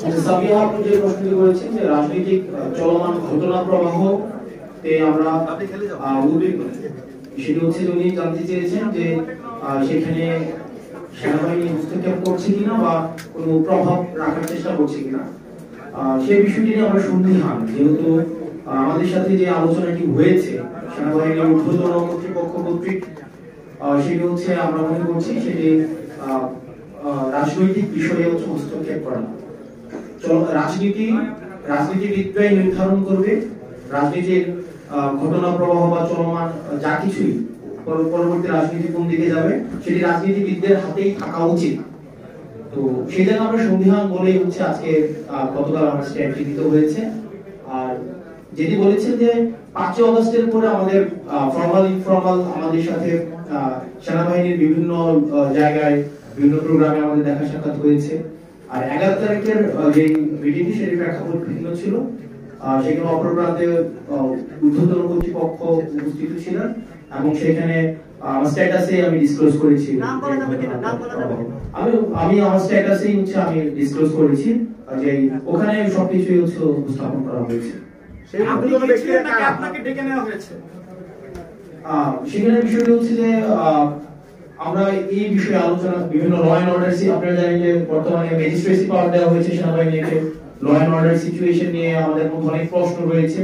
আচ্ছা, সাবিয়া আপনি যে প্রশ্নটি করেছেন যে রাজনৈতিক চলমান ঘটনা প্রবাহ তে আমরা উদ্বিগ্ন, সেটা হচ্ছে উনি জানতে চেয়েছেন যে সেখানে সেনাবাহিনী হস্তক্ষেপ করছে কিনা বা কোনো প্রভাব রাখার চেষ্টা করছে কিনা। সেই বিষয়টি নিয়ে আমরা সন্দিহান, যেহেতু আমাদের সাথে যে আলোচনাটি হয়েছে সেনাবাহিনীর ঊর্ধ্বতন কর্তৃপক্ষ কর্তৃক, সেটি হচ্ছে আমরা মনে করছি সেটি রাজনৈতিক বিষয়ে হচ্ছে হস্তক্ষেপ করা না। রাজনীতিবিদরাই নির্ধারণ করবে রাজনীতির ঘটনা প্রবাহ বা চলমান যা কিছুই পরবর্তী রাজনীতি কোন দিকে যাবে সেটি রাজনীতিবিদদের হাতেই থাকা উচিত। তো সেই জন্য আমরা সন্দিহান বলে হচ্ছে আজকে গতকাল আমার স্ট্যান্ডটি দিতে হয়েছে। আর যেটি বলেছেন যে 5 আগস্টের পরে আমাদের ফর্মাল ইনফর্মাল আমাদের সাথে সেনাবাহিনীর বিভিন্ন জায়গায় বিভিন্ন প্রোগ্রামে আমাদের দেখা সাক্ষাৎ হয়েছে। আর 11 তারিখের যে মিটিংটি সেটি প্রেক্ষাপট ভিন্ন ছিল, সেখানে অপর প্রান্তে ঊর্ধ্বতন কর্তৃপক্ষ উপস্থিত ছিলেন এবং সেখানে আমার স্ট্যাটাসে আমি ডিসক্লোজ করেছি, আমি আমার স্ট্যাটাসেই হচ্ছে আমি ডিসক্লোজ করেছি যে ওখানে সবকিছুই হচ্ছে উপস্থাপন করা হয়েছে। আপনাকে ডেকে নেওয়া হয়েছে সেখানে বিষয়টি হচ্ছে যে আমরা এই বিষয়ে আলোচনা বিভিন্ন ল এন্ড অর্ডার, আপনারা জানেন যে বর্তমানে ম্যাজিস্ট্রেসি পাওয়ার দেওয়া হয়েছে সেনাবাহিনীকে, ল এন্ড অর্ডার সিচুয়েশন নিয়ে আমাদের মধ্যে অনেক প্রশ্ন রয়েছে।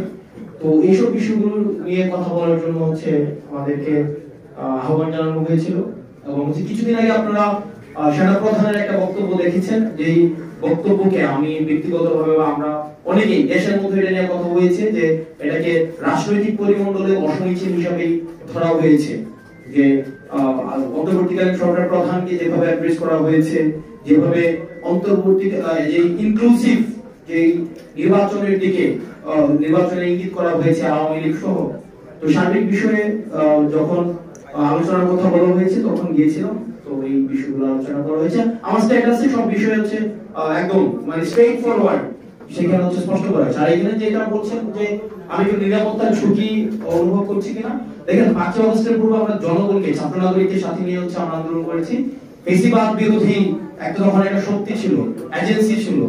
তো এইসব বিষয়গুলো নিয়ে কথা বলার জন্য হচ্ছে আমাদেরকে আহ্বান জানানো হয়েছিল। এবং কিছুদিন আগে আপনারা সেনাপ্রধানের একটা বক্তব্য দেখেছেন, যেই বক্তব্যকে আমি ব্যক্তিগতভাবে বা আমরা অনেকেই দেশের মধ্যে এটা নিয়ে কথা হয়েছে যে এটাকে রাজনৈতিক পরিমণ্ডলে অসমীচীন হিসাবে ধরা হয়েছে। যে অন্তর্বর্তীকালীন সরকার প্রধানকে যেভাবে অ্যাড্রেস করা হয়েছে, যেভাবে অন্তর্বর্তী যে ইনক্লুসিভ যে নির্বাচনের দিকে নির্বাচনে ইঙ্গিত করা হয়েছে আওয়ামী লীগ সহ, তো সার্বিক বিষয়ে যখন আলোচনার কথা বলা হয়েছে তখন গিয়েছিলাম, তো এই বিষয়গুলো আলোচনা করা হয়েছে। আমার স্ট্যাটাসে সব বিষয় হচ্ছে একদম মানে স্ট্রেইট ফরওয়ার্ড, সেখানে হচ্ছে স্পষ্ট করা হয়েছে। আর এখানে যেটা বলছেন যে আমি কি নিরাপত্তার ঝুঁকি অনুভব করছি কিনা, দেখেন 5 আগস্টের পূর্বে আমরা জনগণকে, ছাত্র নাগরিককে সাথে নিয়ে হচ্ছে আমরা আন্দোলন করেছি। ফেসিবাদ বিরোধী একটা তখন একটা শক্তি ছিল, এজেন্সি ছিল,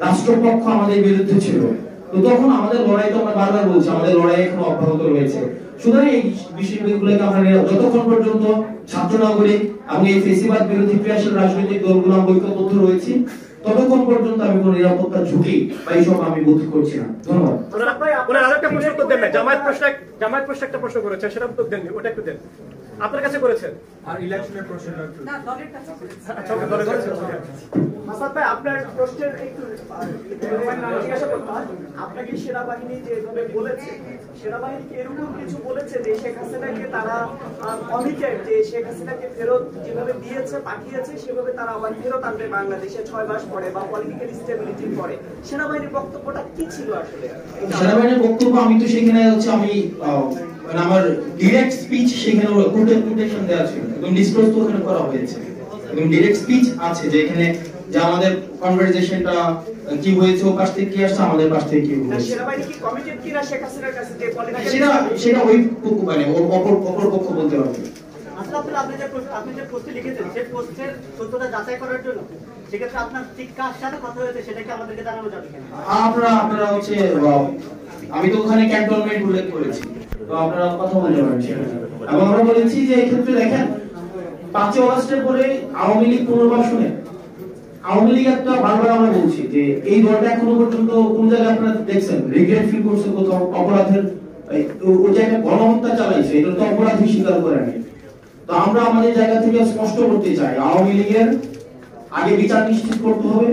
রাষ্ট্রপক্ষ আমাদের বিরুদ্ধে ছিল। তো তখন আমাদের লড়াই, তো আমরা বারবার বলছি আমাদের লড়াই এখনো অব্যাহত রয়েছে। সুতরাং এই বিষয়গুলোকে আমরা যতক্ষণ পর্যন্ত ছাত্র নাগরিক এবং এই ফেসিবাদ বিরোধী ক্রিয়াশীল রাজনৈতিক দলগুলো ঐক্যবদ্ধ রয়েছে ততক্ষণ পর্যন্ত আমি কোনো নিরাপত্তার ঝুঁকি বা এইসব আমি বোধ করছি না। ধন্যবাদ। আরেকটা প্রশ্ন তো দেন না, জামায়াত প্রশ্ন একটা প্রশ্ন করেছে, সেটা তো দেননি, ওটা একটু দেন। আপনার কাছে করেছেন আর ইলেকশনের প্রশ্নটা একটু না দলের কাছে করেছেন। আচ্ছা, দলের কাছে। মাসাদ ভাই, আপনার প্রশ্নের একটু জিজ্ঞাসা করতে হয়, আপনাকে সেনাবাহিনী যেভাবে বলেছে, সেনাবাহিনী কি এরকম কিছু বলেছে যে শেখ হাসিনাকে তারা কমিটেড, যে শেখ হাসিনাকে ফেরত যেভাবে দিয়েছে পাঠিয়েছে সেভাবে তারা আবার ফেরত আনবে বাংলাদেশে 6 মাস পরে বা পলিটিক্যাল স্টেবিলিটির পরে? সেনাবাহিনীর বক্তব্যটা কি ছিল আসলে? সেনাবাহিনীর বক্তব্য আমি তো সেখানে হচ্ছে আমি মানে আমার ডাইরেক্ট স্পিচ সেখানে কোটেশন দেওয়া ছিল, একদম ডিসক্লোজ তো ওখানে করা হয়েছে, একদম ডাইরেক্ট স্পিচ আছে যে এখানে যে আমাদের কনভারসেশনটা কি হয়েছে, ও পাশ থেকে কি আসছে, আমাদের পাশ থেকে কি হয়েছে। সেনাবাহিনী কি কমিটেড কিনা শেখ হাসিনার কাছে যে পলিটিক্যাল, সেটা ওই মানে অপর পক্ষ বলতে পারবে। আসলে আপনি যে পোস্টে লিখেছেন সেই পোস্টের সত্যতা যাচাই করার জন্য সেক্ষেত্রে আপনার ঠিক কার সাথে কথা হয়েছে সেটা কি আমাদেরকে জানানো যাবে কিনা? আপনারা হচ্ছে আমি তো ওখানে ক্যান্টনমেন্ট উল্লেখ করেছি, তো আপনারা কথা বলতে পারেন। এবং আমরা বলেছি যে এই ক্ষেত্রে দেখেন 5 আগস্টের পরে আওয়ামী লীগ পুনর্বাসনে, আওয়ামী লীগ একটা বারবার আমরা বলছি যে এই দলটা এখনো পর্যন্ত কোন জায়গায় আপনারা দেখছেন রিগ্রেট ফিল করছে, কোথাও অপরাধের ওই জায়গায় গণহত্যা চালাইছে, এটা তো অপরাধী স্বীকার করে নেই। তো আমরা আমাদের জায়গা থেকে স্পষ্ট করতে চাই আওয়ামী লীগের আগে বিচার নিশ্চিত করতে হবে,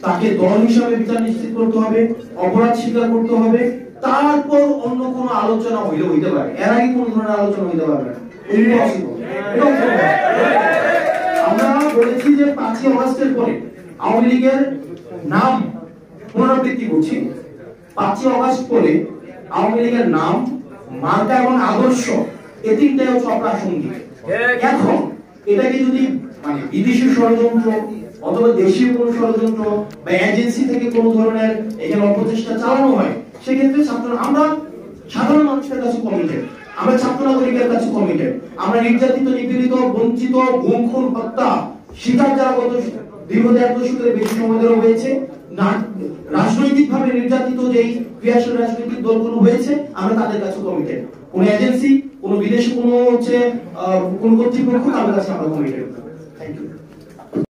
তাকে দল হিসাবে বিচার নিশ্চিত করতে হবে, অপরাধ স্বীকার করতে হবে, তারপর অন্য কোনো আলোচনা হইতে পারে। এর আগে কোন ধরনের আলোচনা হইতে পারবে না, আমরা বলেছি যে 5 আগস্টের পরে আওয়ামী লীগের নাম পুনরাবৃত্তি করছি। 5 আগস্ট পরে আওয়ামী লীগের নাম, মার্কা এবং আদর্শ এই তিনটাই হচ্ছে অপ্রাসঙ্গিক। এখন এটাকে যদি মানে বিদেশি ষড়যন্ত্র অথবা দেশীয় কোন ষড়যন্ত্র বা এজেন্সি থেকে কোন ধরনের এখানে অপচেষ্টা চালানো হয়, সেক্ষেত্রে আমরা সাধারণ মানুষের কাছে কমিটেড, আমরা ছাত্র নাগরিকের কাছে কমিটেড। আমরা নির্যাতিত, নিপীড়িত, বঞ্চিত, গুম খুন হত্যা শিকার যারা গত দীর্ঘ 1.5 দশকের বেশি সময় ধরে হয়েছে, রাজনৈতিকভাবে নির্যাতিত যেই ক্রিয়াশীল রাজনৈতিক দলগুলো হয়েছে আমরা তাদের কাছে কমিটেড। কোন এজেন্সি, কোন বিদেশি কোন হচ্ছে কোন কর্তৃপক্ষ তাদের কাছে আমরা কমিটেড। Thank you.